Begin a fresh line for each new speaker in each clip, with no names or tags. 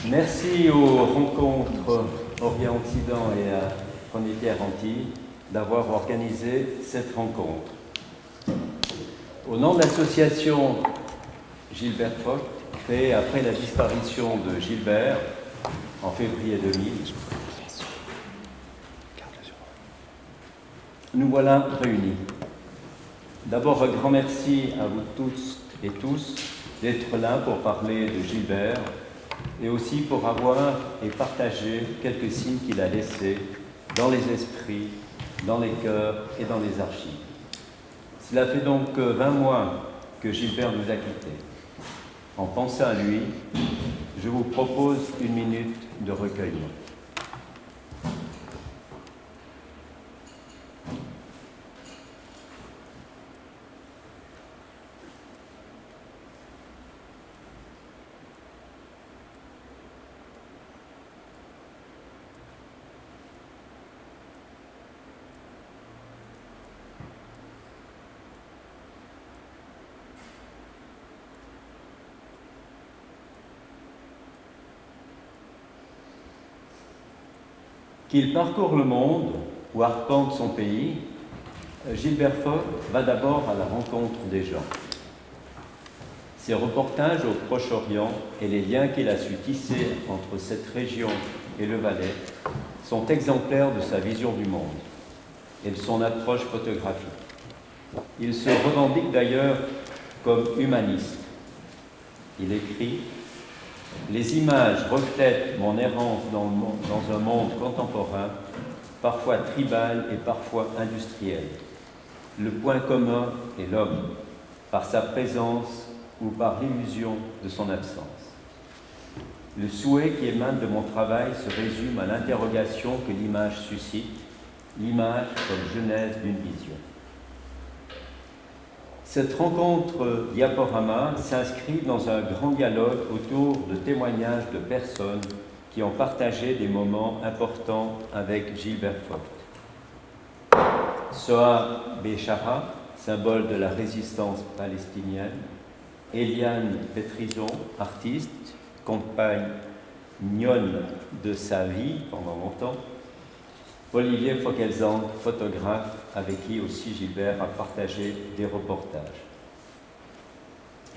Merci aux rencontres Orient-Occident et à Frontières Antilles d'avoir organisé cette rencontre. Au nom de l'association Gilbert Focht, créée après la disparition de Gilbert en février 2000, nous voilà réunis. D'abord, un grand merci à vous toutes et tous d'être là pour parler de Gilbert et aussi pour avoir et partager quelques signes qu'il a laissés dans les esprits, dans les cœurs et dans les archives. Cela fait donc 20 mois que Gilbert nous a quittés. En pensant à lui, je vous propose une minute de recueillement. Qu'il parcourt le monde ou arpente son pays, Gilbert Focht va d'abord à la rencontre des gens. Ses reportages au Proche-Orient et les liens qu'il a su tisser entre cette région et le Valais sont exemplaires de sa vision du monde et de son approche photographique. Il se revendique d'ailleurs comme humaniste. Il écrit « Les images reflètent mon errance dans un monde contemporain, parfois tribal et parfois industriel. Le point commun est l'homme, par sa présence ou par l'illusion de son absence. Le souhait qui émane de mon travail se résume à l'interrogation que l'image suscite, l'image comme genèse d'une vision. » Cette rencontre diaporama s'inscrit dans un grand dialogue autour de témoignages de personnes qui ont partagé des moments importants avec Gilbert Focht. Soha Béchara, symbole de la résistance palestinienne, Eliane Pétrison, artiste, compagnonne de sa vie pendant longtemps, Olivier Fockelzang, photographe, avec qui aussi Gilbert a partagé des reportages.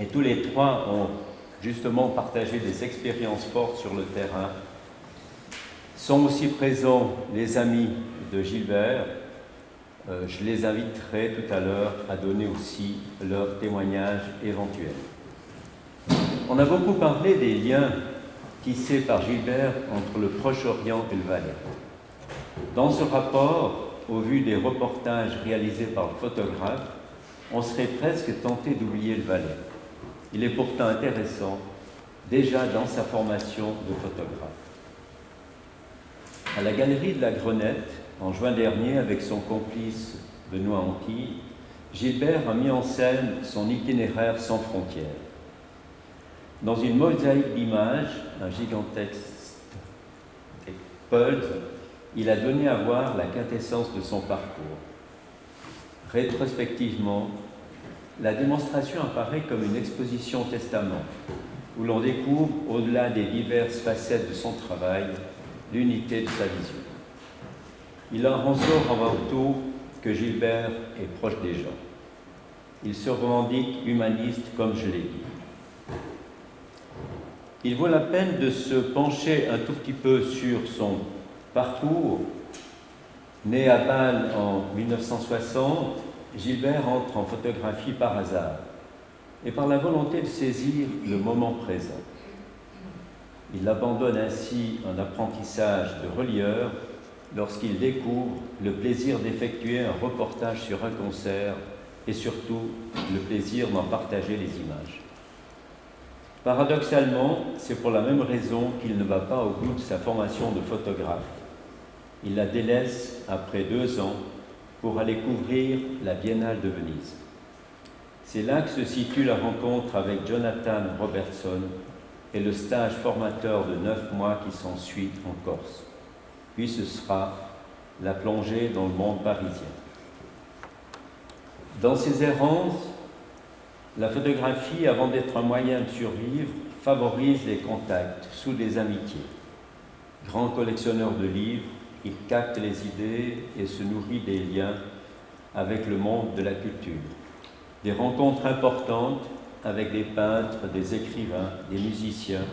Et tous les trois ont justement partagé des expériences fortes sur le terrain. Sont aussi présents les amis de Gilbert. Je les inviterai tout à l'heure à donner aussi leurs témoignages éventuels. On a beaucoup parlé des liens tissés par Gilbert entre le Proche-Orient et le Valais. Dans ce rapport, au vu des reportages réalisés par le photographe, on serait presque tenté d'oublier le Valais. Il est pourtant intéressant, déjà dans sa formation de photographe. À la Galerie de la Grenette, en juin dernier, avec son complice Benoît Anquille, Gilbert a mis en scène son itinéraire sans frontières. Dans une mosaïque d'images, un gigantesque puzzle, il a donné à voir la quintessence de son parcours. Rétrospectivement, la démonstration apparaît comme une exposition testament, où l'on découvre, au-delà des diverses facettes de son travail, l'unité de sa vision. Il en ressort avant tout que Gilbert est proche des gens. Il se revendique humaniste, comme je l'ai dit. Il vaut la peine de se pencher un tout petit peu sur son parcours. Né à Bâle en 1960, Gilbert entre en photographie par hasard et par la volonté de saisir le moment présent. Il abandonne ainsi un apprentissage de relieur lorsqu'il découvre le plaisir d'effectuer un reportage sur un concert et surtout le plaisir d'en partager les images. Paradoxalement, c'est pour la même raison qu'il ne va pas au bout de sa formation de photographe. Il la délaisse après 2 ans pour aller couvrir la Biennale de Venise. C'est là que se situe la rencontre avec Jonathan Robertson et le stage formateur de 9 mois qui s'ensuit en Corse. Puis ce sera la plongée dans le monde parisien. Dans ses errances, La photographie, avant d'être un moyen de survivre, favorise les contacts, soude les amitiés. Grand collectionneur de livres, il capte les idées et se nourrit des liens avec le monde de la culture. Des rencontres importantes avec des peintres, des écrivains, des musiciens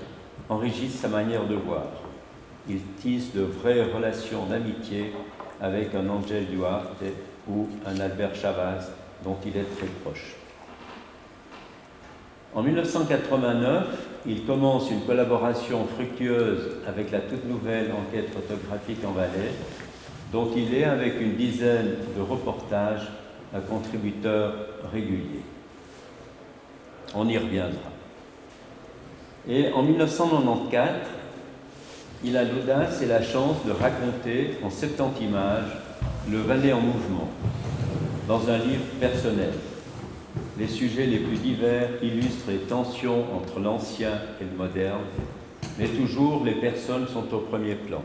enrichissent sa manière de voir. Il tisse de vraies relations d'amitié avec un Ángel Duarte ou un Albert Chavaz, dont il est très proche. En 1989, il commence une collaboration fructueuse avec la toute nouvelle enquête photographique en Valais, dont il est, avec une dizaine de reportages, un contributeur régulier. On y reviendra. Et en 1994, il a l'audace et la chance de raconter en 70 images le Valais en mouvement, dans un livre personnel. Les sujets les plus divers illustrent les tensions entre l'ancien et le moderne, mais toujours les personnes sont au premier plan.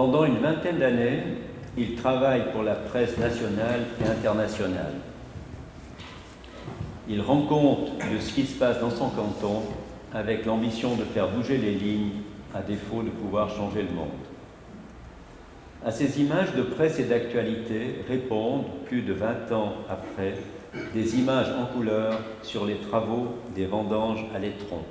Pendant une vingtaine d'années, il travaille pour la presse nationale et internationale. Il rend compte de ce qui se passe dans son canton avec l'ambition de faire bouger les lignes à défaut de pouvoir changer le monde. À ces images de presse et d'actualité répondent, plus de 20 ans après, des images en couleur sur les travaux des vendanges à l'étron.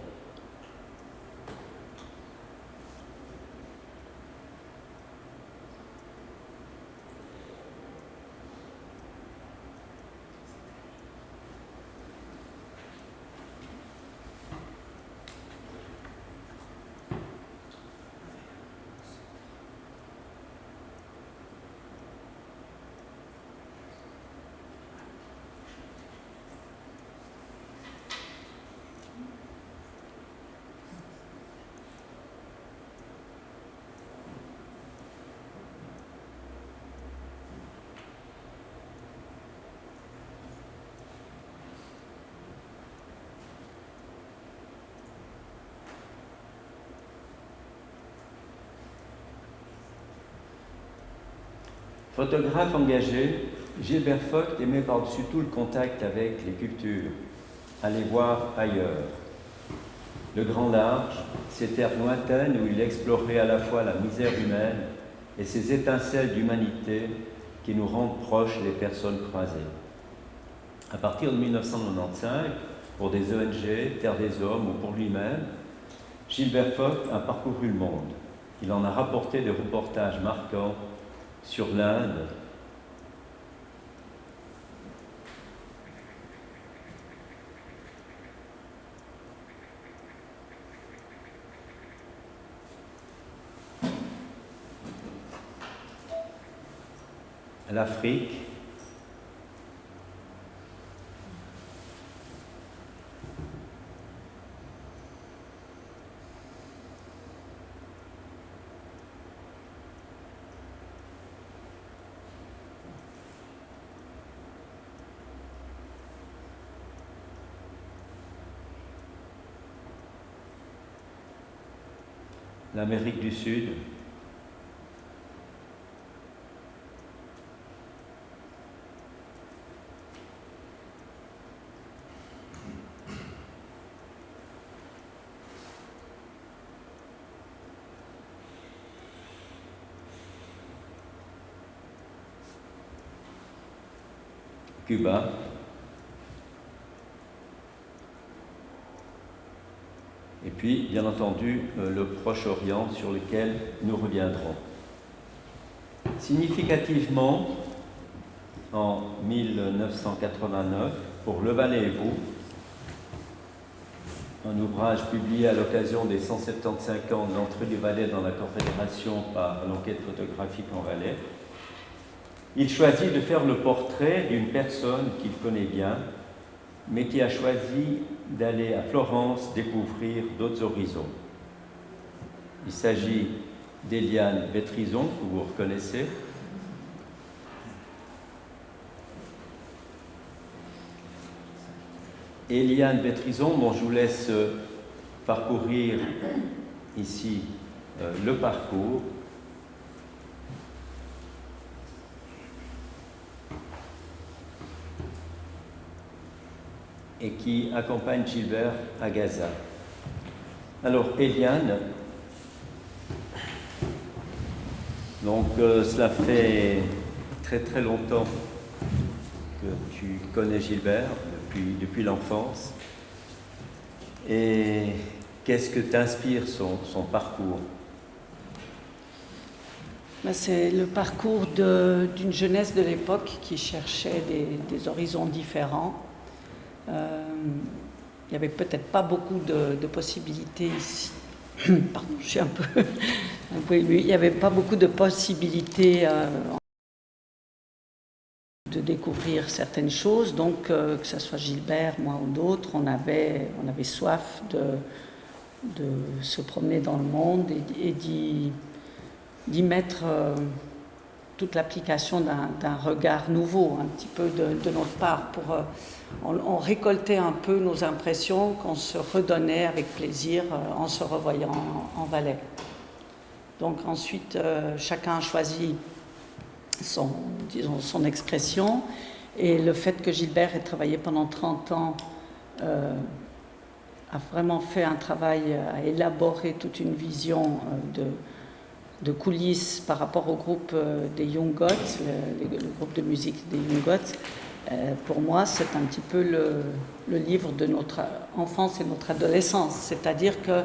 Photographe engagé, Gilbert Vogt aimait par-dessus tout le contact avec les cultures, aller voir ailleurs. Le grand large, ces terres lointaines où il explorait à la fois la misère humaine et ces étincelles d'humanité qui nous rendent proches les personnes croisées. À partir de 1995, pour des ONG, Terre des Hommes ou pour lui-même, Gilbert Vogt a parcouru le monde. Il en a rapporté des reportages marquants sur l'Inde, l'Afrique, l'Amérique du Sud, Cuba, et puis bien entendu le Proche-Orient sur lequel nous reviendrons. Significativement, en 1989, pour Le Valais et vous, un ouvrage publié à l'occasion des 175 ans de l'entrée du Valais dans la Confédération par l'enquête photographique en Valais, il choisit de faire le portrait d'une personne qu'il connaît bien, mais qui a choisi d'aller à Florence découvrir d'autres horizons. Il s'agit d'Éliane Vétrison, que vous reconnaissez. Éliane Vétrison, dont je vous laisse parcourir ici le parcours. Et qui accompagne Gilbert à Gaza. Alors, Éliane, donc cela fait très très longtemps que tu connais Gilbert, depuis l'enfance. Et qu'est-ce que t'inspire son parcours?
C'est le parcours d'une jeunesse de l'époque qui cherchait des horizons différents. Il n'y avait peut-être pas beaucoup de possibilités ici. Pardon, je suis un peu émue. Il n'y avait pas beaucoup de possibilités de découvrir certaines choses. Donc, que ce soit Gilbert, moi ou d'autres, on avait soif de se promener dans le monde et d'y mettre toute l'application d'un regard nouveau, un petit peu de notre part. On récoltait un peu nos impressions qu'on se redonnait avec plaisir en se revoyant en Valais. Donc ensuite, chacun a choisi son expression, et le fait que Gilbert ait travaillé pendant 30 ans a vraiment fait un travail à élaborer toute une vision de coulisses par rapport au groupe des Young Gods, le groupe de musique des Young Gods. Pour moi, c'est un petit peu le livre de notre enfance et notre adolescence. C'est-à-dire que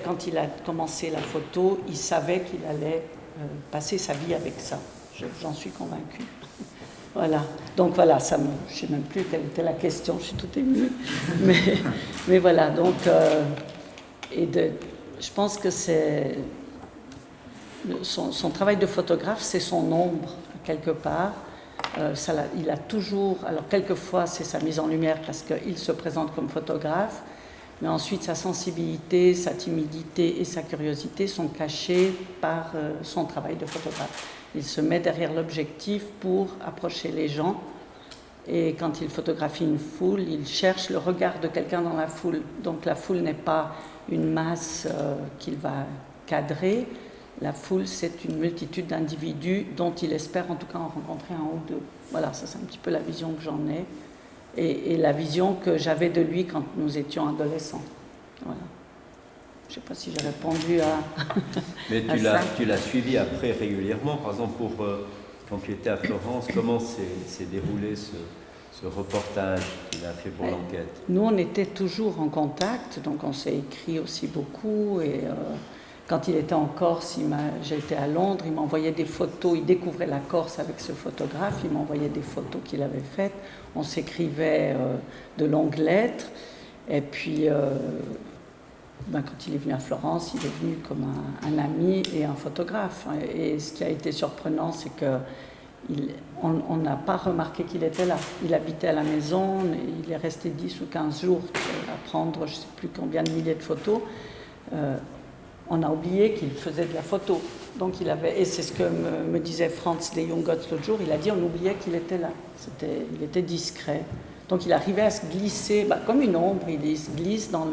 quand il a commencé la photo, il savait qu'il allait passer sa vie avec ça. J'en suis convaincue. Voilà. Donc voilà, je ne sais même plus quelle était la question, je suis toute émue. Mais voilà, donc... je pense que c'est... Son travail de photographe, c'est son ombre, quelque part. Il a toujours... Alors, quelquefois, c'est sa mise en lumière parce qu'il se présente comme photographe, mais ensuite, sa sensibilité, sa timidité et sa curiosité sont cachées par son travail de photographe. Il se met derrière l'objectif pour approcher les gens, et quand il photographie une foule, il cherche le regard de quelqu'un dans la foule. Donc, la foule n'est pas une masse qu'il va cadrer. La foule, c'est une multitude d'individus dont il espère en tout cas en rencontrer un ou deux. Voilà, ça c'est un petit peu la vision que j'en ai et la vision que j'avais de lui quand nous étions adolescents. Voilà. Je ne sais pas si j'ai répondu à
Mais tu l'as suivi après régulièrement. Par exemple, quand tu étais à Florence, comment s'est déroulé ce reportage qu'il a fait pour l'enquête?
Nous, on était toujours en contact, donc on s'est écrit aussi beaucoup. Et quand il était en Corse, j'étais à Londres, il m'envoyait des photos, il découvrait la Corse avec ce photographe, il m'envoyait des photos qu'il avait faites, on s'écrivait de longues lettres, et puis quand il est venu à Florence, il est venu comme un ami et un photographe. Et ce qui a été surprenant, c'est qu'on n'a pas remarqué qu'il était là. Il habitait à la maison, il est resté 10 ou 15 jours à prendre je ne sais plus combien de milliers de photos. On a oublié qu'il faisait de la photo. Donc et c'est ce que me disait Franz des Young Gods l'autre jour, il a dit on oubliait qu'il était là. Il était discret. Donc il arrivait à se glisser, comme une ombre, il se glisse dans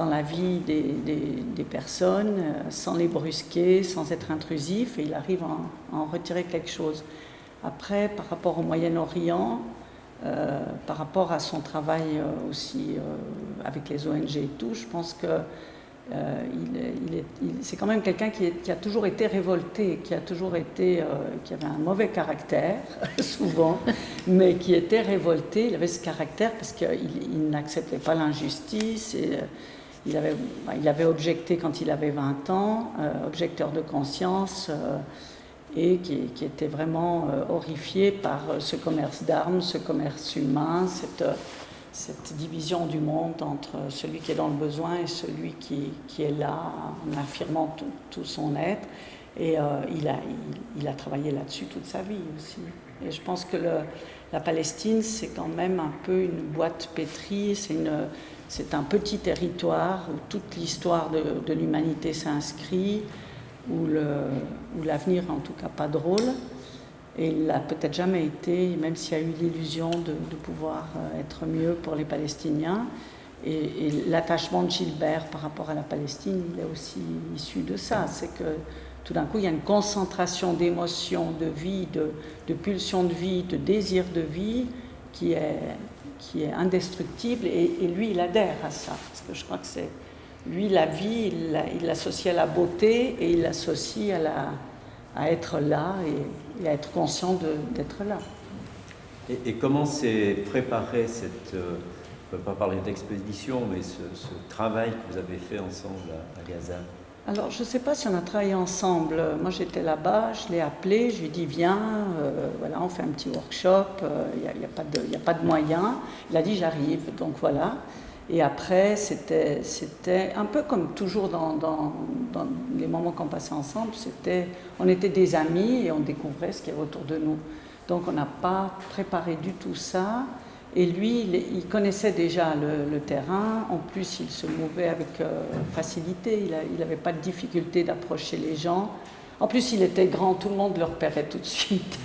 la vie des personnes, sans les brusquer, sans être intrusif, et il arrive à en retirer quelque chose. Après, par rapport au Moyen-Orient, par rapport à son travail aussi avec les ONG et tout, je pense que c'est quand même quelqu'un qui a toujours été révolté, qui avait un mauvais caractère, souvent, mais qui était révolté. Il avait ce caractère parce qu'il n'acceptait pas l'injustice il avait objecté quand il avait 20 ans, objecteur de conscience, et qui était vraiment horrifié par ce commerce d'armes, ce commerce humain, cette division du monde entre celui qui est dans le besoin et celui qui est là en affirmant tout son être. Et il a travaillé là-dessus toute sa vie aussi. Et je pense que la Palestine, c'est quand même un peu une boîte pétrie, c'est un petit territoire où toute l'histoire de l'humanité s'inscrit, où l'avenir, en tout cas, pas drôle. Et il n'a peut-être jamais été, même s'il y a eu l'illusion de pouvoir être mieux pour les Palestiniens. Et l'attachement de Gilbert par rapport à la Palestine, il est aussi issu de ça. C'est que tout d'un coup, il y a une concentration d'émotions, de vie, de pulsions de vie, de désirs de vie qui est indestructible. Et lui, il adhère à ça. Parce que je crois que c'est... Lui, la vie, il l'associe à la beauté et il l'associe à être là et à être conscient d'être là.
Et comment s'est préparé cette... on ne peut pas parler d'expédition, mais ce travail que vous avez fait ensemble à Gaza?
Alors, je ne sais pas si on a travaillé ensemble. Moi, j'étais là-bas, je l'ai appelé, je lui ai dit, viens, voilà, on fait un petit workshop, il n'y a pas de moyens. Il a dit, j'arrive, donc voilà. Et après, c'était un peu comme toujours dans les moments qu'on passait ensemble, on était des amis et on découvrait ce qu'il y avait autour de nous. Donc, on n'a pas préparé du tout ça. Et lui, il connaissait déjà le terrain, en plus il se mouvait avec facilité, il n'avait pas de difficulté d'approcher les gens. En plus il était grand, tout le monde le repérait tout de suite,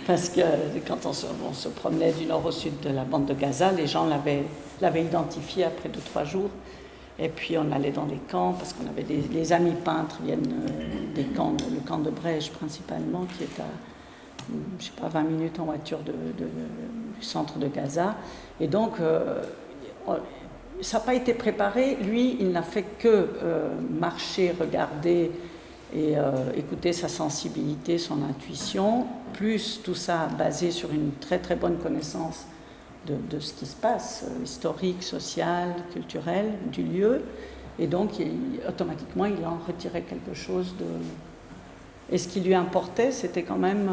parce que quand on se promenait du nord au sud de la bande de Gaza, les gens l'avaient identifié après 2-3 jours. Et puis on allait dans les camps, parce qu'on avait les amis peintres viennent des camps, le camp de Brège principalement, qui est à... je sais pas, 20 minutes en voiture du centre de Gaza. Et donc, ça n'a pas été préparé. Lui, il n'a fait que marcher, regarder et écouter sa sensibilité, son intuition, plus tout ça basé sur une très très bonne connaissance de ce qui se passe, historique, social, culturel, du lieu. Et donc, automatiquement, il en retirait quelque chose de... Et ce qui lui importait, c'était quand même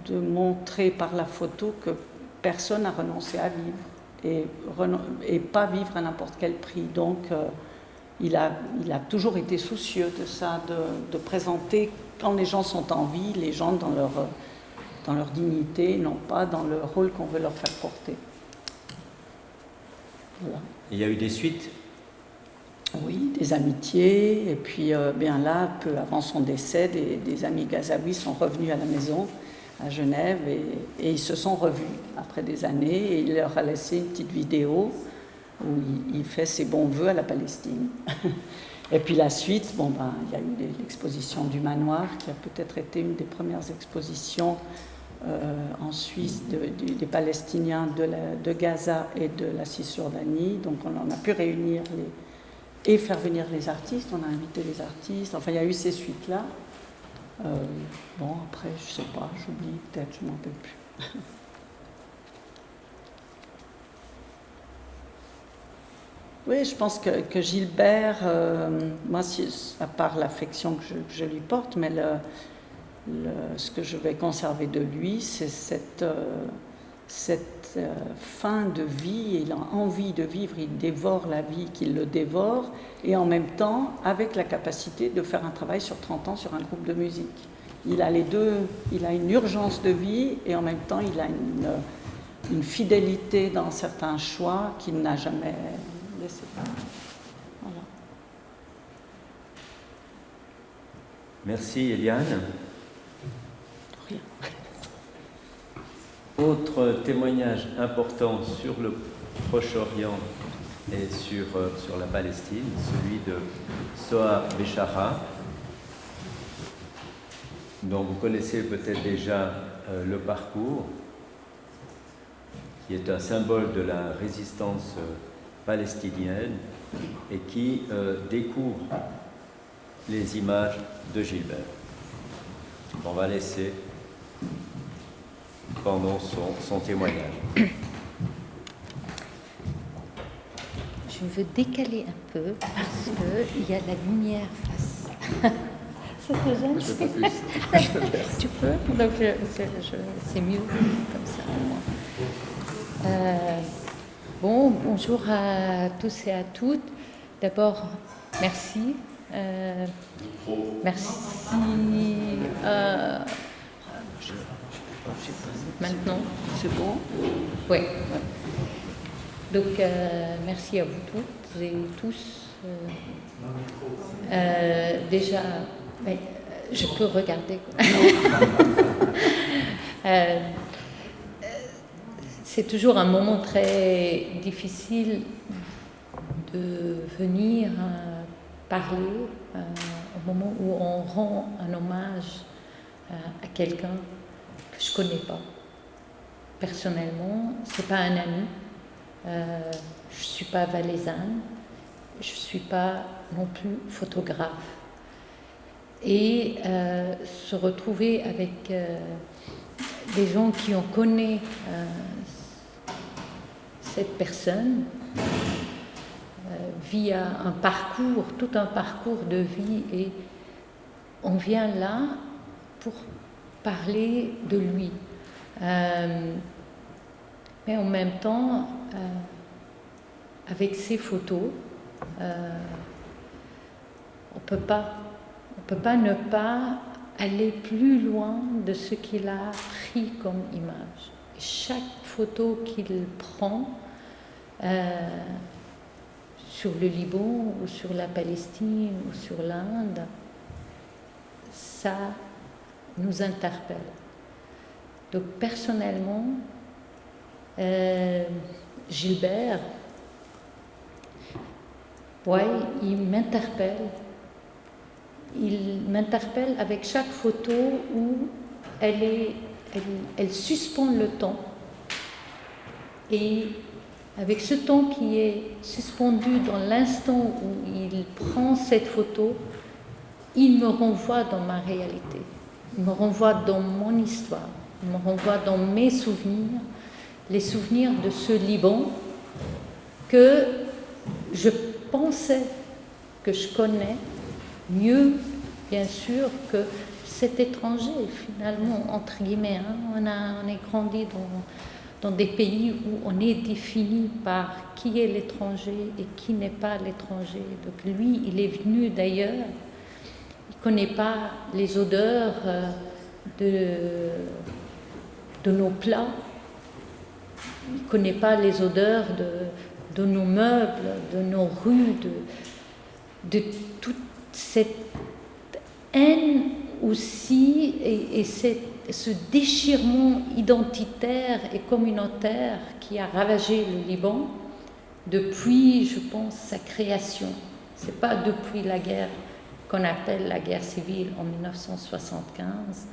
de montrer par la photo que personne n'a renoncé à vivre et pas vivre à n'importe quel prix. Donc, il a toujours été soucieux de ça, de présenter, quand les gens sont en vie, les gens dans leur dignité, non pas dans le rôle qu'on veut leur faire porter. Voilà.
Il y a eu des suites?
Oui, des amitiés, et puis bien là, peu avant son décès, des amis gazaouis sont revenus à la maison, à Genève, et ils se sont revus après des années, et il leur a laissé une petite vidéo où il fait ses bons voeux à la Palestine. Et puis la suite, il y a eu l'exposition du Manoir, qui a peut-être été une des premières expositions en Suisse des Palestiniens de Gaza et de la Cisjordanie, donc on a pu réunir et faire venir les artistes, on a invité les artistes, enfin il y a eu ces suites-là. Après, je sais pas, j'oublie peut-être, je m'en rappelle plus. Oui, je pense que Gilbert, moi, à part l'affection que je lui porte, mais ce que je vais conserver de lui, c'est cette fin de vie, il a envie de vivre, il dévore la vie qu'il le dévore, et en même temps avec la capacité de faire un travail sur 30 ans sur un groupe de musique. Il a les deux, il a une urgence de vie et en même temps il a une fidélité dans certains choix qu'il n'a jamais laissé faire. Voilà.
Merci Eliane.
Rien.
Autre témoignage important sur le Proche-Orient et sur la Palestine, celui de Soha Béchara, dont vous connaissez peut-être déjà le parcours, qui est un symbole de la résistance palestinienne et qui découvre les images de Gilbert. On va laisser pendant son témoignage.
je veux décaler un peu parce qu'il y a la lumière face. Ça te gêne?
Je ne peux pas plus.
Tu peux? Donc, c'est mieux comme ça pour moi. Bonjour à tous et à toutes. D'abord, merci. Merci. Maintenant,
C'est bon?
oui. Donc, merci à vous toutes et tous. Déjà, je peux regarder. C'est toujours un moment très difficile de venir parler au moment où on rend un hommage à quelqu'un que je ne connais pas. Personnellement, ce n'est pas un ami. Je ne suis pas valaisanne. Je ne suis pas non plus photographe. Et se retrouver avec des gens qui ont connu cette personne via un parcours, tout un parcours de vie, et on vient là pour parler de lui. Mais en même temps, avec ces photos, on peut pas ne pas aller plus loin de ce qu'il a pris comme image. Et chaque photo qu'il prend sur le Liban ou sur la Palestine ou sur l'Inde, ça nous interpelle. Donc personnellement, Gilbert, il m'interpelle. Il m'interpelle avec chaque photo où elle suspend le temps. Et avec ce temps qui est suspendu dans l'instant où il prend cette photo, il me renvoie dans ma réalité. Il me renvoie dans mon histoire. Il me renvoie dans mes souvenirs, les souvenirs de ce Liban que je pensais que je connais mieux, bien sûr, que cet étranger, finalement, entre guillemets. On est grandi dans des pays où on est défini par qui est l'étranger et qui n'est pas l'étranger. Donc lui, il est venu d'ailleurs, il ne connaît pas les odeurs de nos plats, il ne connaît pas les odeurs de nos meubles, de nos rues, de toute cette haine aussi et ce déchirement identitaire et communautaire qui a ravagé le Liban depuis, je pense, sa création. Ce n'est pas depuis la guerre qu'on appelle la guerre civile en 1975,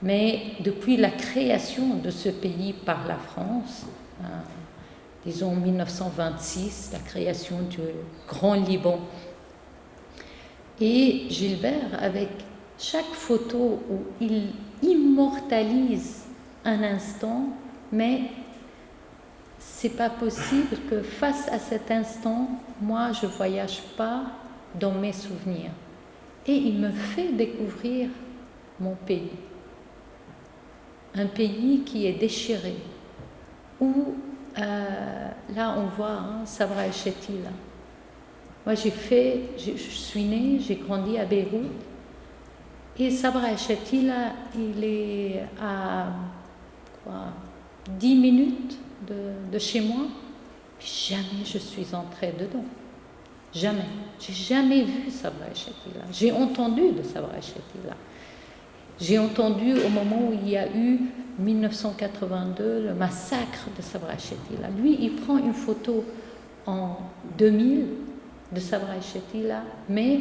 mais depuis la création de ce pays par la France, disons en 1926, la création du Grand Liban. Et Gilbert, avec chaque photo où il immortalise un instant, mais c'est pas possible que face à cet instant, moi je voyage pas dans mes souvenirs. Et il me fait découvrir mon pays. Un pays qui est déchiré, où là on voit Sabra Shetila. Moi je suis née, j'ai grandi à Beyrouth, et Sabra Shetila, il est à 10 minutes de chez moi, puis jamais je suis entrée dedans. Jamais. J'ai jamais vu Sabra Shetila. J'ai entendu de Sabra Shetila. J'ai entendu au moment où il y a eu 1982 le massacre de Sabra Shetila. Lui, il prend une photo en 2000 de Sabra Shetila, mais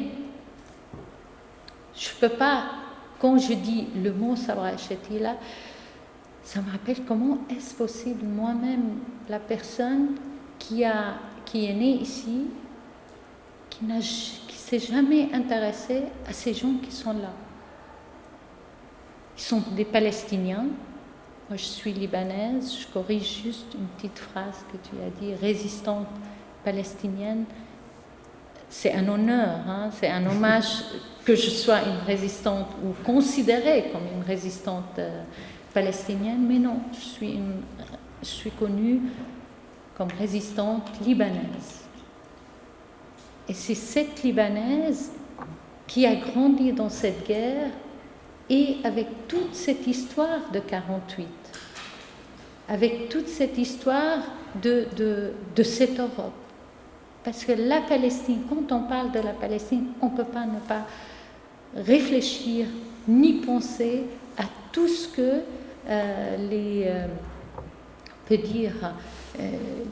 je ne peux pas, quand je dis le mot Sabra Shetila, ça me rappelle comment est-ce possible, moi-même, la personne qui est née ici, qui ne s'est jamais intéressée à ces gens qui sont là. Ils sont des Palestiniens. Moi, je suis libanaise. Je corrige juste une petite phrase que tu as dit, résistante palestinienne, c'est un honneur, c'est un hommage que je sois une résistante ou considérée comme une résistante palestinienne, mais non, je suis connue comme résistante libanaise. Et c'est cette Libanaise qui a grandi dans cette guerre et avec toute cette histoire de 48, avec toute cette histoire de cette Europe. Parce que la Palestine, quand on parle de la Palestine, on ne peut pas ne pas réfléchir ni penser à tout ce que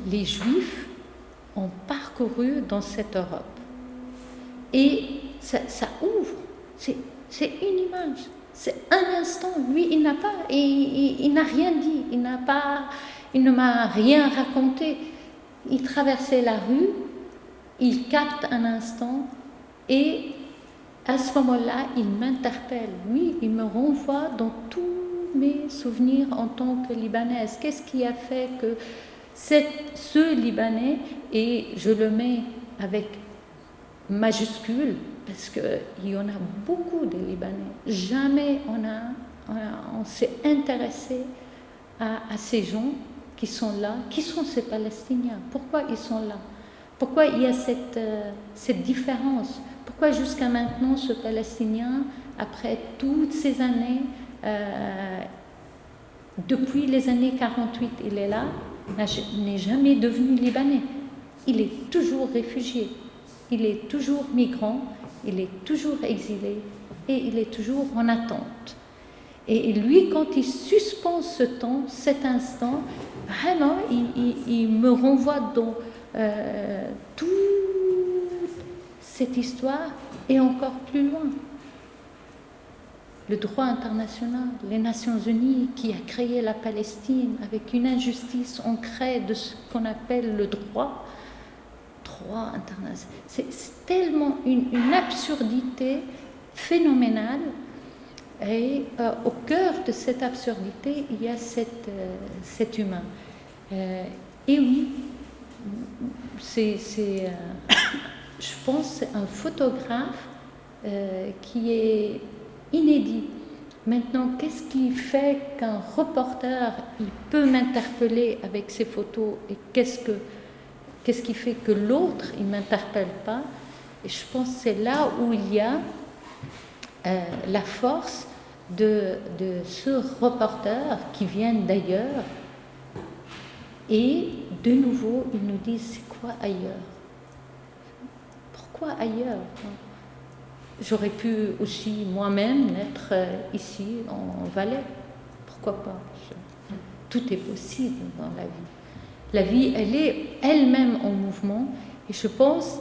les Juifs ont parcouru dans cette Europe. Et ça ouvre, c'est une image, c'est un instant. Lui, il n'a rien dit, il ne m'a rien raconté. Il traversait la rue, il capte un instant et à ce moment-là, il m'interpelle. Oui, il me renvoie dans tous mes souvenirs en tant que Libanaise. Qu'est-ce qui a fait que ce Libanais, et je le mets avec majuscule, parce qu'il y en a beaucoup de Libanais, jamais on s'est intéressé à ces gens qui sont là. Qui sont ces Palestiniens? Pourquoi ils sont là? Pourquoi il y a cette différence? Pourquoi jusqu'à maintenant ce Palestinien, après toutes ces années, depuis les années 48, il est là, n'est jamais devenu Libanais? Il est toujours réfugié, il est toujours migrant, il est toujours exilé et il est toujours en attente. Et lui, quand il suspend ce temps, cet instant, vraiment, il me renvoie dans toute cette histoire et encore plus loin. Le droit international, les Nations Unies qui a créé la Palestine avec une injustice ancrée de ce qu'on appelle le droit international. C'est tellement une absurdité phénoménale. Et au cœur de cette absurdité, il y a cet humain. Et oui, je pense, c'est un photographe qui est inédit. Maintenant, qu'est-ce qui fait qu'un reporter il peut m'interpeller avec ses photos et qu'est-ce qui fait que l'autre il m'interpelle pas? Et je pense que c'est là où il y a la force de ce reporter qui vient d'ailleurs. Et de nouveau, ils nous disent, c'est quoi ailleurs? Pourquoi ailleurs? J'aurais pu aussi moi-même naître ici, en Valais. Pourquoi pas? Tout est possible dans la vie. La vie, elle est elle-même en mouvement. Et je pense,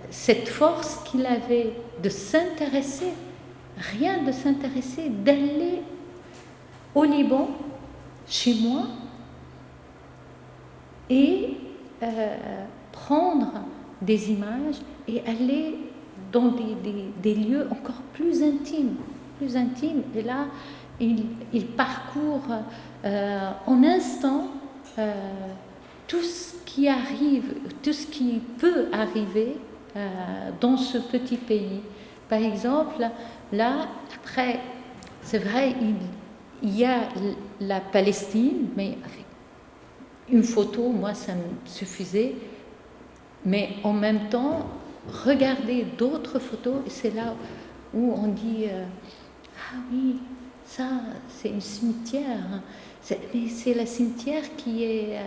cette force qu'il avait de s'intéresser, rien de s'intéresser, d'aller au Liban, chez moi, et prendre des images et aller dans des lieux encore plus intimes. Et là, il parcourt en instant tout ce qui arrive, tout ce qui peut arriver dans ce petit pays. Par exemple, là, après, c'est vrai, il y a la Palestine, mais avec une photo, moi, ça me suffisait. Mais en même temps, regarder d'autres photos, et c'est là où on dit ah oui, ça, c'est un cimetière. Mais c'est le cimetière qui est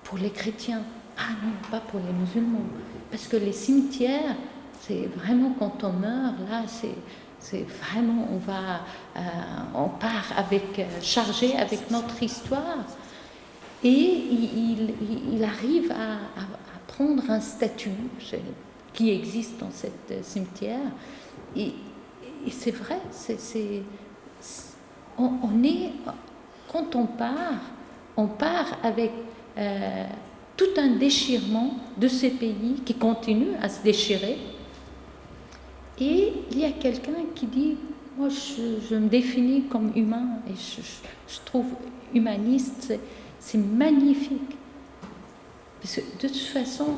pour les chrétiens. Ah non, pas pour les musulmans. Parce que les cimetières, c'est vraiment quand on meurt, là, c'est vraiment, on part chargé avec notre histoire. Et il arrive à prendre un statut qui existe dans cette cimetière. Et c'est vrai, quand on part avec tout un déchirement de ces pays qui continuent à se déchirer. Et il y a quelqu'un qui dit, moi je me définis comme humain et je trouve humaniste, c'est magnifique. De toute façon,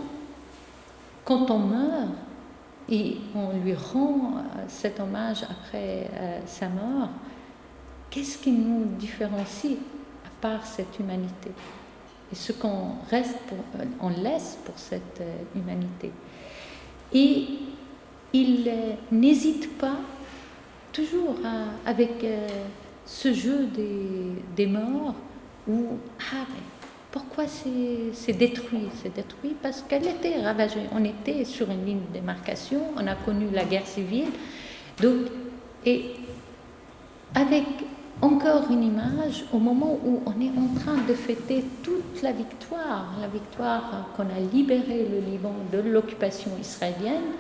quand on meurt et on lui rend cet hommage après sa mort, qu'est-ce qui nous différencie à part cette humanité? Et ce qu'on on laisse pour cette humanité. Et il n'hésite pas toujours avec ce jeu des morts où mais pourquoi c'est détruit? C'est détruit parce qu'elle était ravagée. On était sur une ligne de démarcation, on a connu la guerre civile. Donc, et avec encore une image au moment où on est en train de fêter toute la victoire qu'on a libéré le Liban de l'occupation israélienne,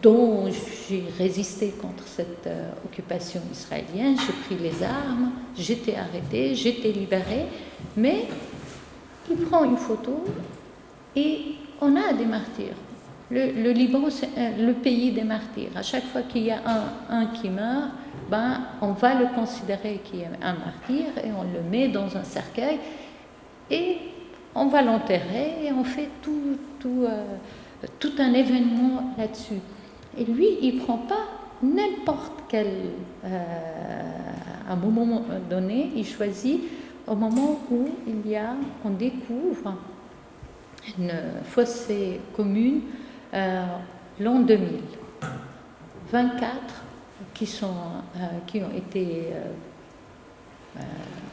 dont j'ai résisté contre cette occupation israélienne, j'ai pris les armes, j'étais arrêtée, j'étais libérée, mais il prend une photo et on a des martyrs. Le Liban, c'est le pays des martyrs. À chaque fois qu'il y a un qui meurt, on va le considérer qu'il est un martyr et on le met dans un cercueil et on va l'enterrer et on fait tout un événement là-dessus. Et lui, il ne prend pas n'importe quel... à un moment donné, il choisit au moment où on découvre une fossée commune l'an 2000. 24 qui ont été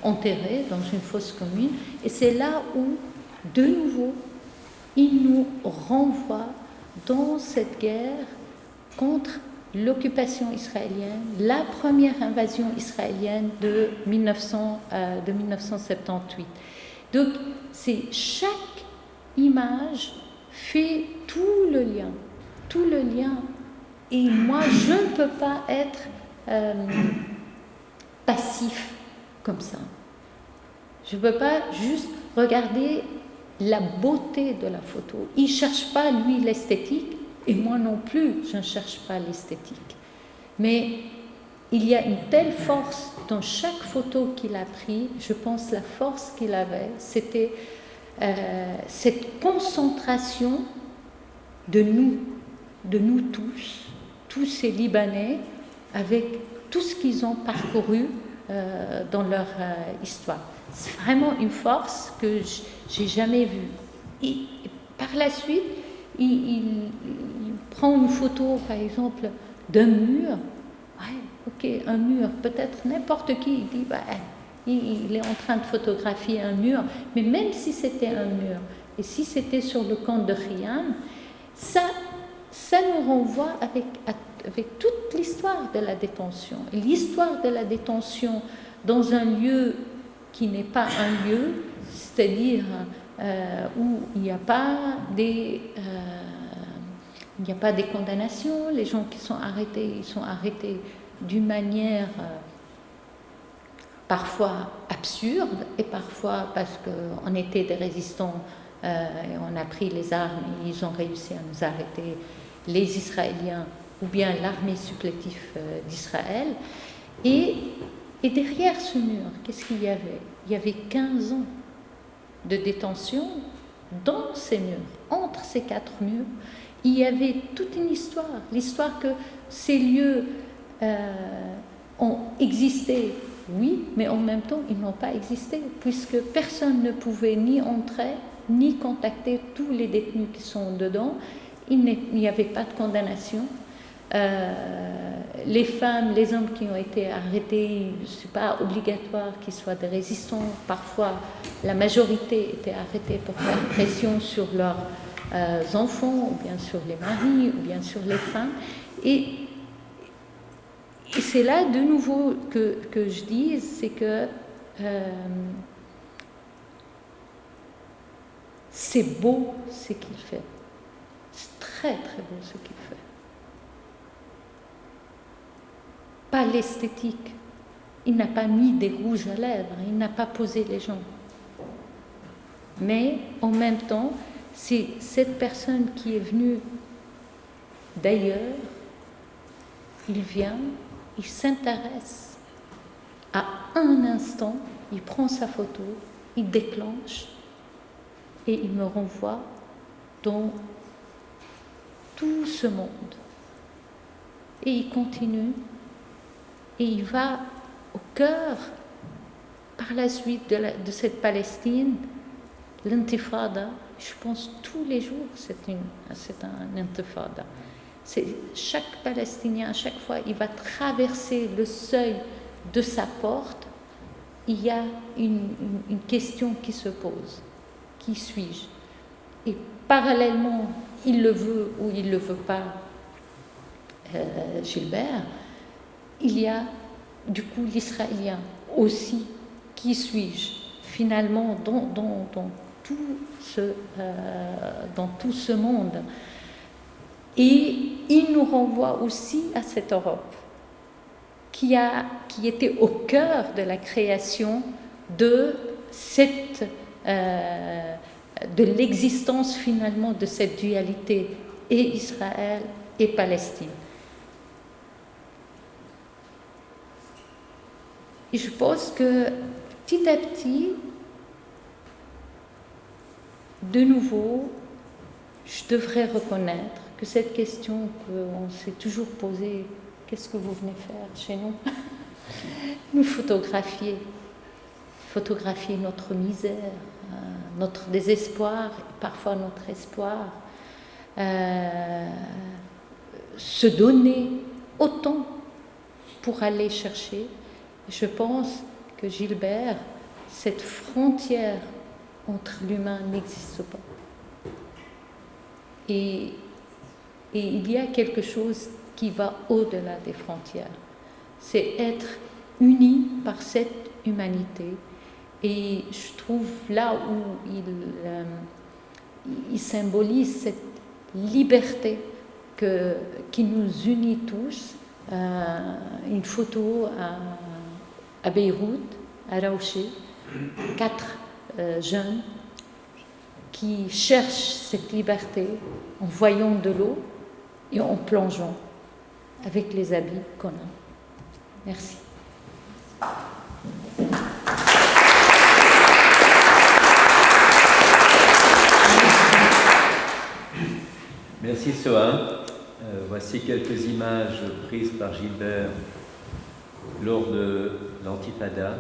enterrés dans une fosse commune. Et c'est là où, de nouveau, il nous renvoie dans cette guerre contre l'occupation israélienne, la première invasion israélienne de 1978. Donc, chaque image fait tout le lien. Et moi, je ne peux pas être passif comme ça. Je ne peux pas juste regarder la beauté de la photo. Il ne cherche pas, lui, l'esthétique, et moi non plus, je ne cherche pas l'esthétique. Mais il y a une telle force dans chaque photo qu'il a prise. Je pense la force qu'il avait, c'était cette concentration de nous tous ces Libanais, avec tout ce qu'ils ont parcouru dans leur histoire. C'est vraiment une force que j'ai jamais vue. Et par la suite, il prend une photo, par exemple, d'un mur. Ouais, ok, un mur. Peut-être n'importe qui dit, il est en train de photographier un mur. Mais même si c'était un mur, et si c'était sur le camp de Khian, ça nous renvoie avec toute l'histoire de la détention. L'histoire de la détention dans un lieu qui n'est pas un lieu, c'est-à-dire où il n'y a pas des condamnations. Les gens qui sont arrêtés, ils sont arrêtés d'une manière parfois absurde et parfois parce qu'on était des résistants et on a pris les armes et ils ont réussi à nous arrêter, les Israéliens ou bien l'armée supplétive d'Israël. Et derrière ce mur, qu'est-ce qu'il y avait? Il y avait 15 ans de détention dans ces murs, entre ces 4 murs. Il y avait toute une histoire, l'histoire que ces lieux ont existé, oui, mais en même temps, ils n'ont pas existé, puisque personne ne pouvait ni entrer, ni contacter tous les détenus qui sont dedans. Il n'y avait pas de condamnation. Les femmes, les hommes qui ont été arrêtés, ce n'est pas obligatoire qu'ils soient des résistants. Parfois, la majorité était arrêtée pour faire pression sur leurs enfants, ou bien sur les maris, ou bien sur les femmes. Et c'est là, de nouveau, que je dis, c'est que c'est beau ce qu'il fait. C'est très, très beau ce qu'il fait. Pas l'esthétique. Il n'a pas mis des rouges à lèvres, il n'a pas posé les gens. Mais en même temps, c'est cette personne qui est venue d'ailleurs, il vient, il s'intéresse à un instant, il prend sa photo, il déclenche, et il me renvoie dans tout ce monde. Et il continue, et il va au cœur, par la suite de cette Palestine, l'intifada. Je pense tous les jours, c'est un intifada. Chaque Palestinien, à chaque fois, il va traverser le seuil de sa porte, il y a une question qui se pose. Qui suis-je? Et parallèlement, il le veut ou il ne le veut pas, Gilbert, il y a du coup l'Israélien aussi. Qui suis-je? Finalement, dans tout ce monde. Et il nous renvoie aussi à cette Europe qui était au cœur de la création de l'existence finalement de cette dualité et Israël et Palestine. Et je pense que petit à petit, de nouveau, je devrais reconnaître que cette question qu'on s'est toujours posée, qu'est-ce que vous venez faire chez nous? Nous photographier notre misère, notre désespoir, parfois notre espoir, se donner autant pour aller chercher. Je pense que Gilbert, cette frontière entre l'humain n'existe pas. Et il y a quelque chose qui va au-delà des frontières. C'est être unis par cette humanité. Et je trouve là où il symbolise cette liberté qui nous unit tous. Une photo à Beyrouth, à Raouché, 4 jeunes qui cherchent cette liberté en voyant de l'eau et en plongeant avec les habits qu'on a. Merci.
Merci Soha. Voici quelques images prises par Gilbert lors de l'Antifada.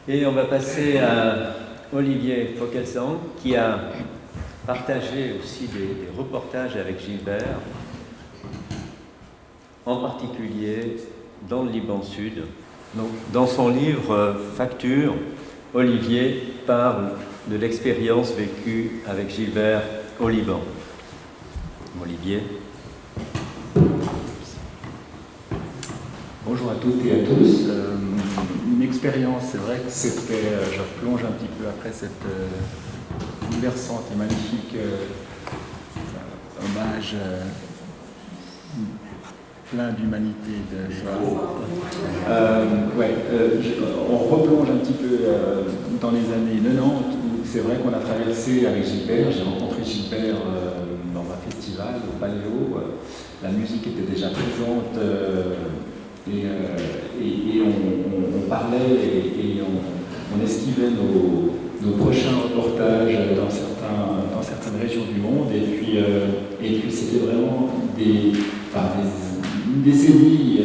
Et on va passer à Olivier Faucalsan, qui a partagé aussi des reportages avec Gilbert, en particulier dans le Liban Sud. Donc, dans son livre Facture, Olivier parle de l'expérience vécue avec Gilbert au Liban. Olivier.
Bonjour à toutes et à tous. Une expérience, c'est vrai que c'était, je replonge un petit peu après cette bouleversante et magnifique hommage plein d'humanité de Soa. On replonge un petit peu dans les années 90, où c'est vrai qu'on a traversé avec Gilbert, j'ai rencontré Gilbert dans un festival au Paléo, la musique était déjà présente et on parlait et on esquivait nos prochains reportages dans certaines régions du monde et puis c'était vraiment une décennie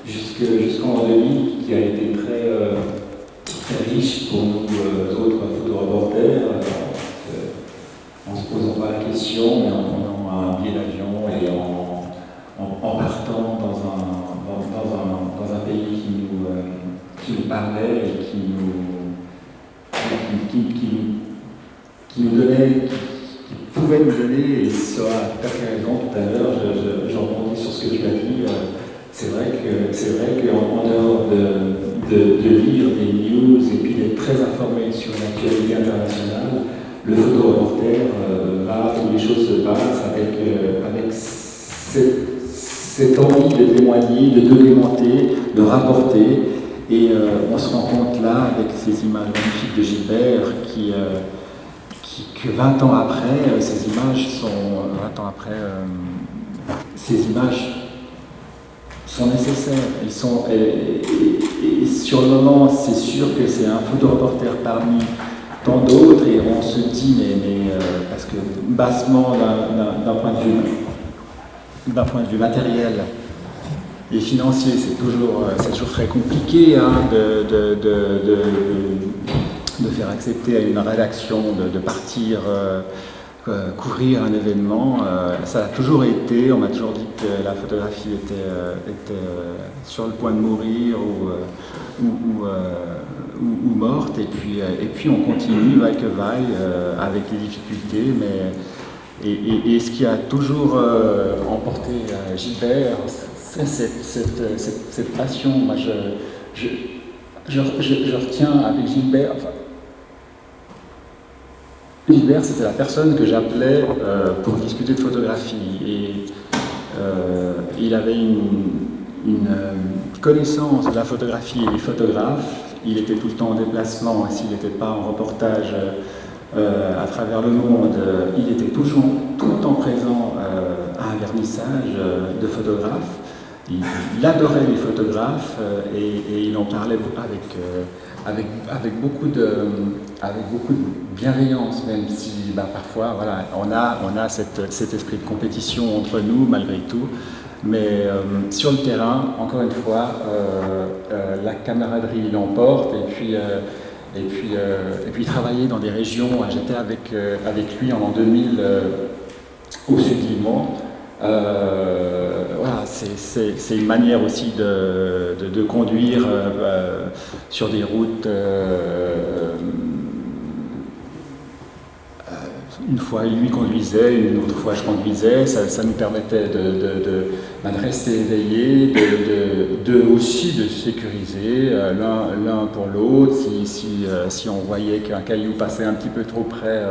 jusqu'en 2000 qui a été très riche pour nous autres photoreporters, en ne se posant pas la question, mais en prenant un billet d'avion et en partant dans un pays qui nous parlait et qui nous donnait, qui pouvait nous donner, et ça a tout à fait raison tout à l'heure, je rebondis sur ce que tu as dit, c'est vrai qu'en dehors de lire des news et puis d'être très informé sur l'actualité internationale, le photoreporter va où les choses se passent avec cette envie de témoigner, de documenter, de rapporter. Et on se rend compte là, avec ces images magnifiques de Gilbert, que 20 ans après, ces images sont nécessaires. Et sur le moment, c'est sûr que c'est un photoreporter parmi tant d'autres, et on se dit, parce que bassement, d'un point de vue matériel et financier, c'est toujours très compliqué de faire accepter à une rédaction de partir couvrir un événement. Ça a toujours été, on m'a toujours dit que la photographie était sur le point de mourir ou morte, et puis on continue vaille que vaille avec les difficultés, et ce qui a toujours emporté Gilbert, c'est cette passion. Moi, je retiens avec Gilbert. Gilbert, c'était la personne que j'appelais pour discuter de photographie, et il avait une connaissance de la photographie et des photographes. Il était tout le temps en déplacement, et s'il n'était pas en reportage à travers le monde, il était toujours tout le temps présent à un vernissage de photographes. Il adorait les photographes et il en parlait avec beaucoup de bienveillance, même si parfois voilà, on a cet esprit de compétition entre nous malgré tout. Mais sur le terrain, encore une fois, la camaraderie l'emporte, et puis travailler dans des régions. J'étais avec lui en l'an 2000 au sud de Liban. Voilà, c'est une manière aussi de conduire sur des routes. Une fois lui conduisait, une autre fois je conduisais, ça nous permettait de rester éveillés, aussi de sécuriser l'un pour l'autre. Si on voyait qu'un caillou passait un petit peu trop près,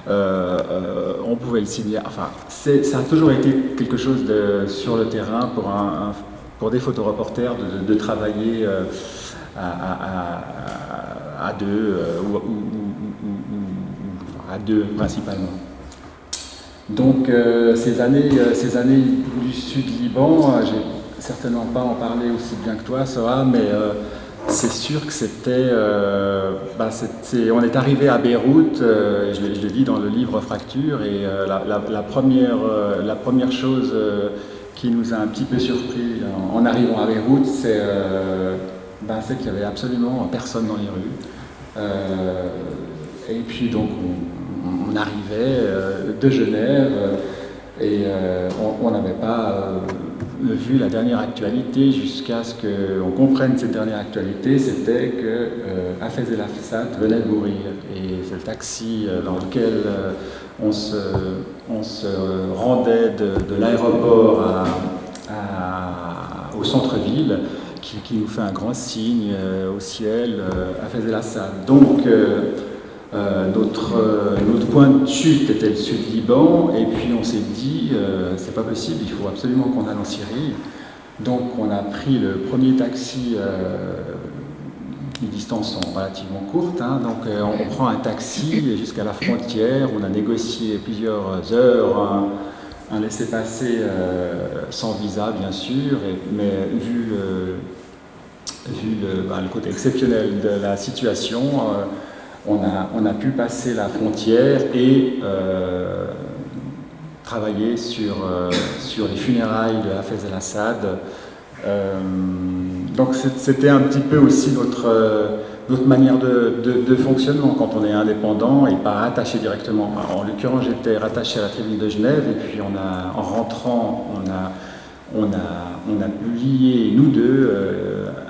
on pouvait le signer. Enfin, ça a toujours été quelque chose sur le terrain pour des photoreporters de travailler à deux à deux principalement. Donc ces années du sud Liban, j'ai certainement pas en parlé aussi bien que toi, Soha, mais c'est sûr que c'était, on est arrivé à Beyrouth, je l'ai dit dans le livre Fracture, et la première chose qui nous a un petit peu surpris en arrivant à Beyrouth, c'est qu'il n'y avait absolument personne dans les rues. Et puis donc on arrivait de Genève et on n'avait pas vu la dernière actualité jusqu'à ce qu'on comprenne cette dernière actualité. C'était que Hafez El Afsat venait de mourir, et c'est le taxi dans lequel on se rendait de l'aéroport au centre-ville qui nous fait un grand signe au ciel, Hafez El Assad. Donc notre point de chute était le sud Liban, et puis on s'est dit c'est pas possible, il faut absolument qu'on aille en Syrie. Donc on a pris le premier taxi, les distances sont relativement courtes, hein, donc on prend un taxi jusqu'à la frontière, on a négocié plusieurs heures un laissez-passer sans visa bien sûr, mais vu le côté exceptionnel de la situation, on a pu passer la frontière et travailler sur les funérailles de Hafez el-Assad. Donc c'était un petit peu aussi notre manière de fonctionnement quand on est indépendant et pas rattaché directement. En l'occurrence, j'étais rattaché à la Tribune de Genève et puis en rentrant, on a publié, nous deux,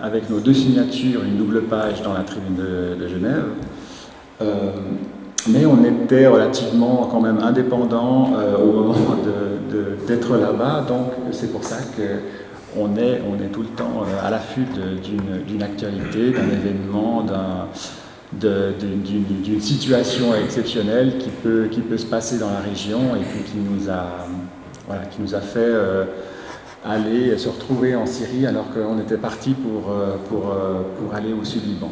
avec nos 2 signatures, une double page dans la Tribune de Genève. Mais on était relativement quand même indépendant au moment d'être là-bas, donc c'est pour ça qu'on est tout le temps à l'affût d'une actualité, d'un événement, d'une situation exceptionnelle qui peut se passer dans la région et puis qui nous a fait aller se retrouver en Syrie alors qu'on était parti pour aller au sud Liban.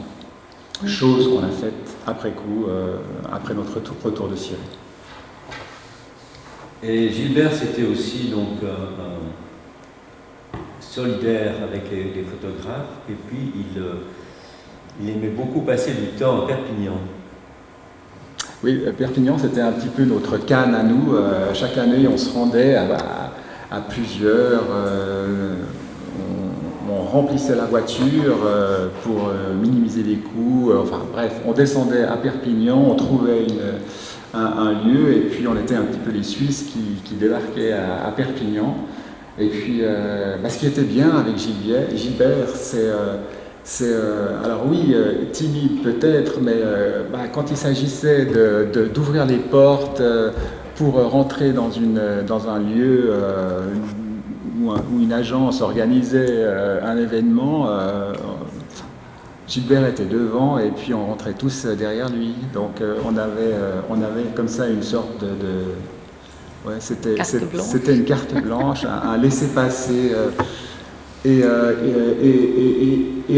Chose qu'on a faite après coup, après notre retour de Syrie.
Et Gilbert, c'était aussi donc solidaire avec les photographes, et puis il aimait beaucoup passer du temps à Perpignan.
Oui, Perpignan, c'était un petit peu notre Cannes à nous. Chaque année, on se rendait à plusieurs. On remplissait la voiture pour minimiser les coûts. Enfin bref, on descendait à Perpignan, on trouvait un lieu et puis on était un petit peu les Suisses qui débarquaient à Perpignan. Et puis ce qui était bien avec Gilbert, c'est alors oui, timide peut-être, mais quand il s'agissait d'ouvrir les portes pour rentrer dans un lieu où une agence organisait un événement, Gilbert était devant et puis on rentrait tous derrière lui. Donc on avait comme ça une sorte ouais, c'était une carte blanche, un laissez-passer. Et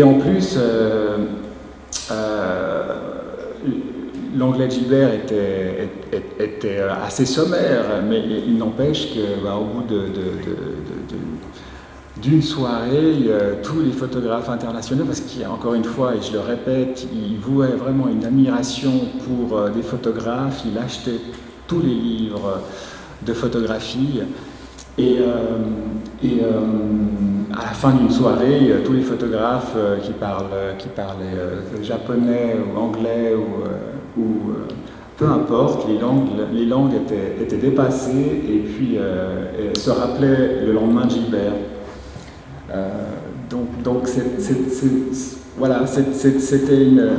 en plus, l'anglais de Gilbert était assez sommaire, mais il n'empêche qu'au bout d'une soirée, tous les photographes internationaux, parce qu'il y a encore une fois, et je le répète, il vouait vraiment une admiration pour des photographes, il achetait tous les livres de photographie. Et à la fin d'une soirée, tous les photographes qui parlaient japonais ou anglais ou peu importe, les langues étaient dépassées et puis se rappelaient le lendemain de Gilbert. Donc c'était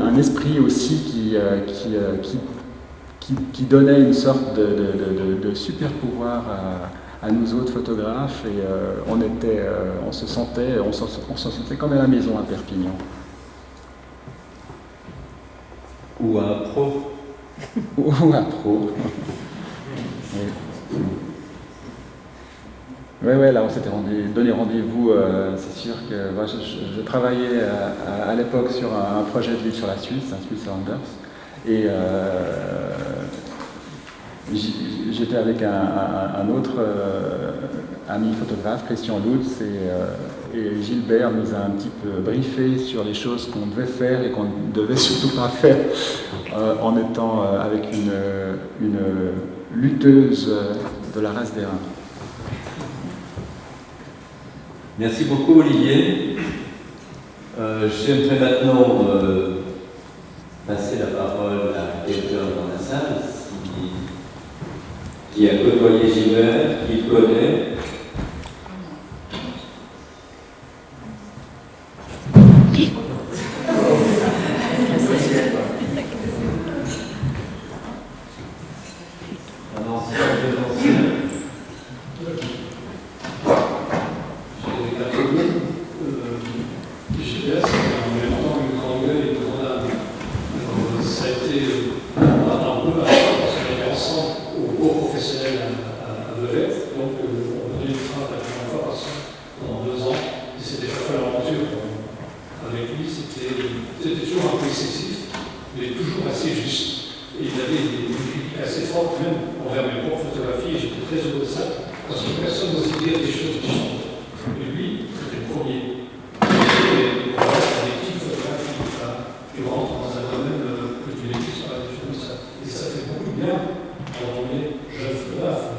un esprit aussi qui donnait une sorte de super pouvoir à nous autres photographes et on se sentait comme à la maison à Perpignan.
Ou un pro.
Ou un pro. Oui, là on s'était donné rendez-vous, c'est sûr que moi, je travaillais à l'époque sur un projet de livre sur la Suisse, un Swiss Landers, et j'étais avec un autre ami photographe, Christian Lutz, et Gilbert nous a un petit peu briefé sur les choses qu'on devait faire et qu'on ne devait surtout pas faire en étant avec une lutteuse de la race des reins.
Merci beaucoup Olivier. J'aimerais maintenant passer la parole à quelqu'un dans la salle qui a côtoyé Gilbert, qui le connaît. Un ancien, deux anciens.
Gilbert, c'est en même temps une grande gueule et une grande âme. Ça a été un peu parce qu'on était ensemble au cours professionnel à Velette, donc on venait excessif, mais toujours assez juste. Et il avait des critiques assez fortes, même envers mes propres photographies, et j'étais très heureux de ça, parce que personne n'osait dire des choses différentes. Et lui, c'était le premier. Et voilà, des petites photographies qui rentrent dans un domaine que tu maîtrises pas, des choses comme ça. Et ça fait beaucoup de bien quand on est jeune photographe.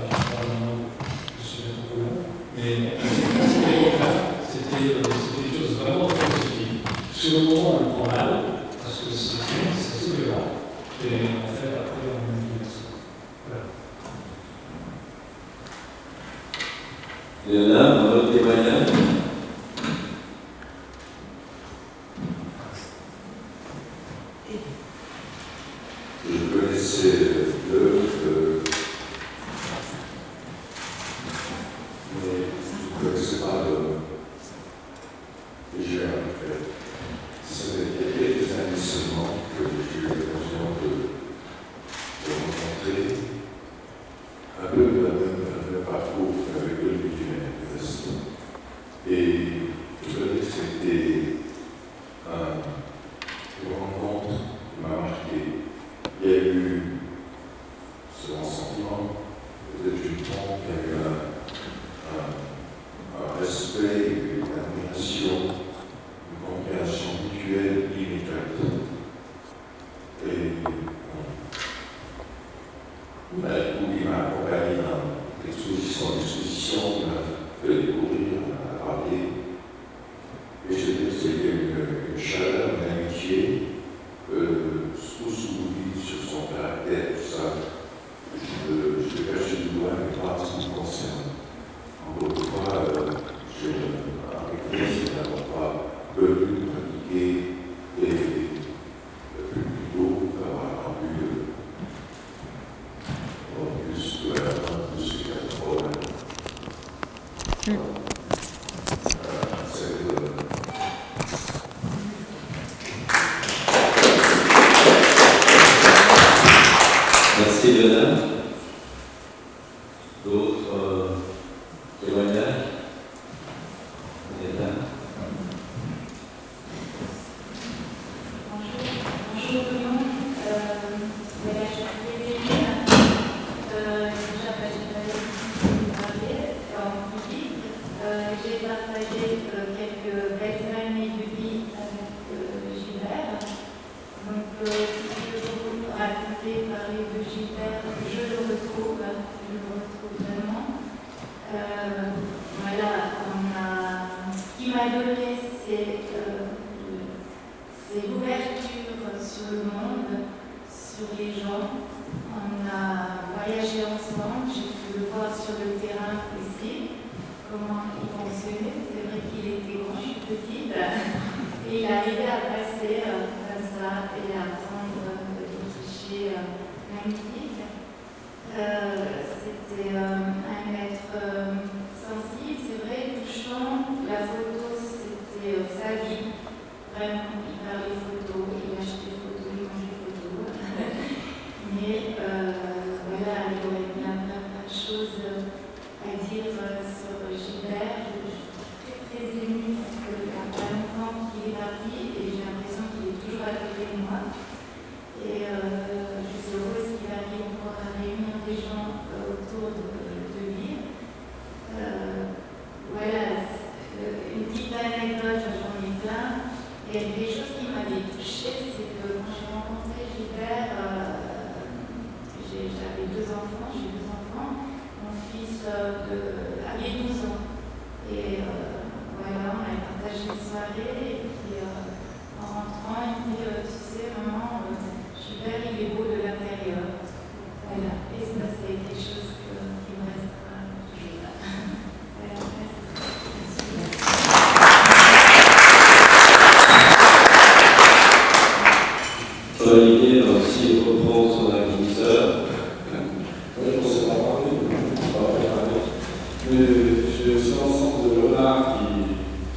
Je suis un peu long, mais à cette époque-là, c'était des choses vraiment très positives. Sur le moment, on le prend mal, parce que c'est assez violent. Et en fait, après, on oublie ça. Voilà.
Léonard, dans votre témoignage.
Je connaissais l'œuvre, mais je ne connaissais pas l'homme. Et j'ai fait. C'est il y a quelques années seulement que j'ai eu l'occasion de rencontrer un peu le même parcours avec Olivier Duménil. Et je veux dire que c'était une rencontre qui m'a marqué. Il y a eu ce sentiment, peut-être je me trompe, il y a eu un respect, une admiration, une compréhension mutuelle immédiate. Et il m'a accompagné dans l'exposition, il m'a fait découvrir, on a parlé. Et je veux dire que c'était une chaleur, une amitié. Tout s'oublie sur son caractère, tout ça. Je l'ai caché du doigt, mais pas en ce qui me concerne. Encore une fois, j'ai arrêté, c'est d'avoir pas venu pratiquer et plutôt d'avoir pu plus de la fin de ce qu'il y a de problème.
Merci Léonard. D'autres témoignages?
Bonjour tout le monde. Voilà, je suis en public. J'ai partagé quelques belles années de vie avec Gilbert. Donc, si je veux raconter, parler de Gilbert, je le retrouve vraiment. Voilà, ce qui m'a donné, c'est l'ouverture sur le monde, sur les gens. On a voyagé ensemble, j'ai pu le voir sur le terrain ici, comment il fonctionnait. C'est vrai qu'il était grand, je suis petite, et il arrivait à passer comme ça et à prendre des clichés magnifiques. C'était un être sensible, c'est vrai, touchant. La photo, c'était sa vie. Vraiment, il parlait photo, il achetait photo, il mangeait photo. Mais voilà, il y aurait bien plein de choses à dire sur Gilbert. Je suis très très émue parce qu'il y a pas longtemps qu'il est parti et j'ai l'impression qu'il est toujours à côté de moi. Et je suis heureuse qu'il arrive encore à réunir des gens autour de lui. Voilà, une petite anecdote, j'en ai plein. Et des choses qui m'avaient touchée, c'est que quand j'ai rencontré Gilbert, j'avais j'ai 2 enfants. Mon fils avait 12 ans. Et voilà, on a partagé une soirée. Et puis en rentrant, il me dit tu sais, maman, Gilbert, il est beau de l'intérieur. Voilà. Et ça, c'est quelque chose qui me restera toujours là. Voilà, merci.
Olivier va aussi reprendre son acquisiteur.
Oui, je ne pensais pas parler, mais c'est l'ensemble de Léonard qui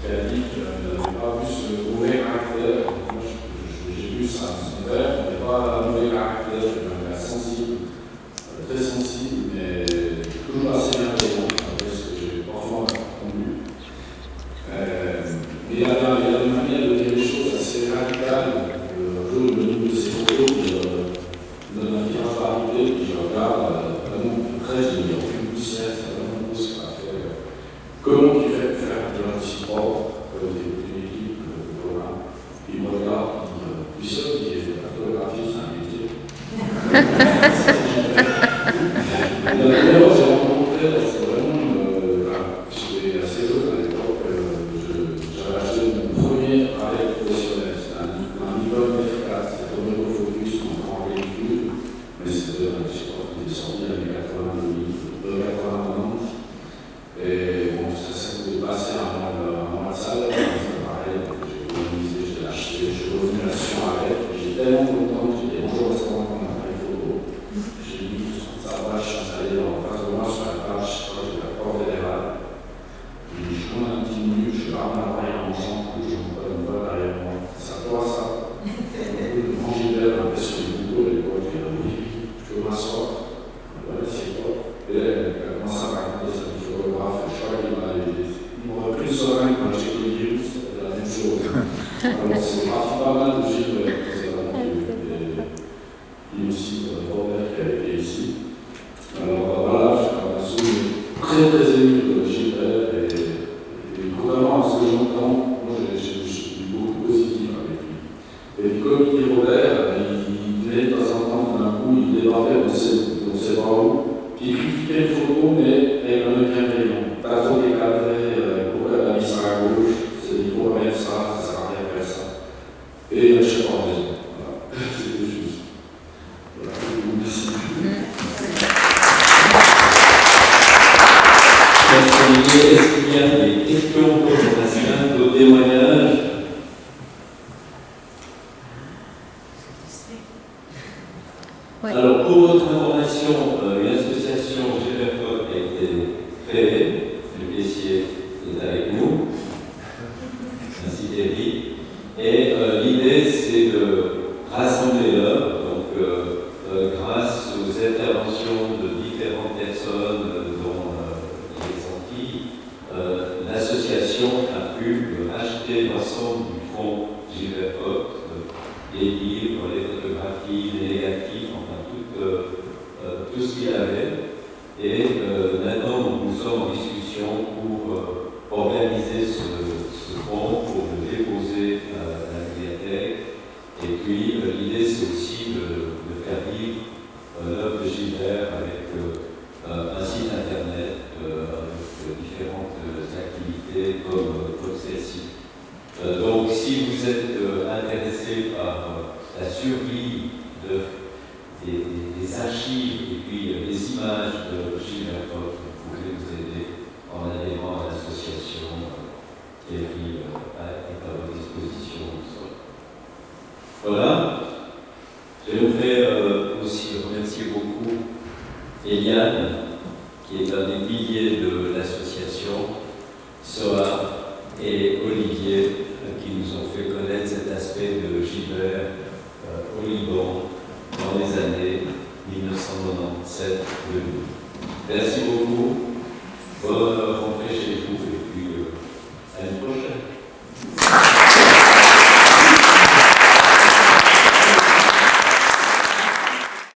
a dit qu'il n'avait pas vu ce mauvais caractère. Moi, j'ai vu son père, mais pas un mauvais caractère, un gars sensible, très sensible, mais toujours assez bienveillant, après ce que j'ai parfois entendu. Mais il y a une manière de dire les choses assez radicale. Je comment tu fais pour faire un tirage aussi propre d'une équipe voilà. Puis il me regarde, puis ça, il dit la photographie, c'est un métier. La première fois que j'ai rencontré, c'est vraiment, j'étais assez heureux à l'époque, j'avais acheté mon premier appareil professionnel, c'était un Nikon F4, c'était le premier focus en grand véhicule, mais c'était, je sais pas, il est sorti dans les 80-90, et bon, ça pouvait passer un mois de salaire, c'est pareil, j'ai économisé, j'ai acheté, je suis revenu à Sion avec, j'ai tellement content, j'ai dit bonjour restaurant pour mon appareil photo, j'ai mis sa page, je suis installé en face de moi sur la page, je crois que j'ai la porte fédérale, je commande un petit minute, je suis rarement l'appareil en mangeant, je me donne pas derrière moi, c'est à toi ça, le grand Gilbert un peu sur les boulots, à l'époque, j'ai dit oui, je veux m'asseoir, voilà, c'est toi, et là, elle a commencé à raconter sa vie photographe, je crois qu'il m'aurait plus serein quand j'ai connu le virus, c'était la même chose. Alors c'est parti pas mal de Gilbert, et aussi Robert qui a été ici. Alors voilà, je suis très très ému de Gilbert et contrairement à ce que j'entends, moi j'ai beaucoup positif avec lui. Et puis comme il dit Robert, il venait de temps en temps, d'un coup, il débarquait dans ses bras hauts, puis il critiquait une photo, mais avec un œil bienveillant. Pas trop décadré, pourquoi elle a mis ça à gauche, il faut remettre ça, ça sert à rien de faire ça. Et je sais pas en raison. Voilà, c'était juste. Voilà, merci.
Est-ce qu'il y a des questions pour Sébastien, vos témoignages?
Ouais.
Alors, pour votre information, une association Gilbert a été créée, le caissier est avec nous, ainsi Thierry, et l'idée c'est de rassembler l'œuvre, donc grâce aux interventions de différentes personnes, dont les Antilles, l'association a pu acheter l'ensemble du fonds Gilbert et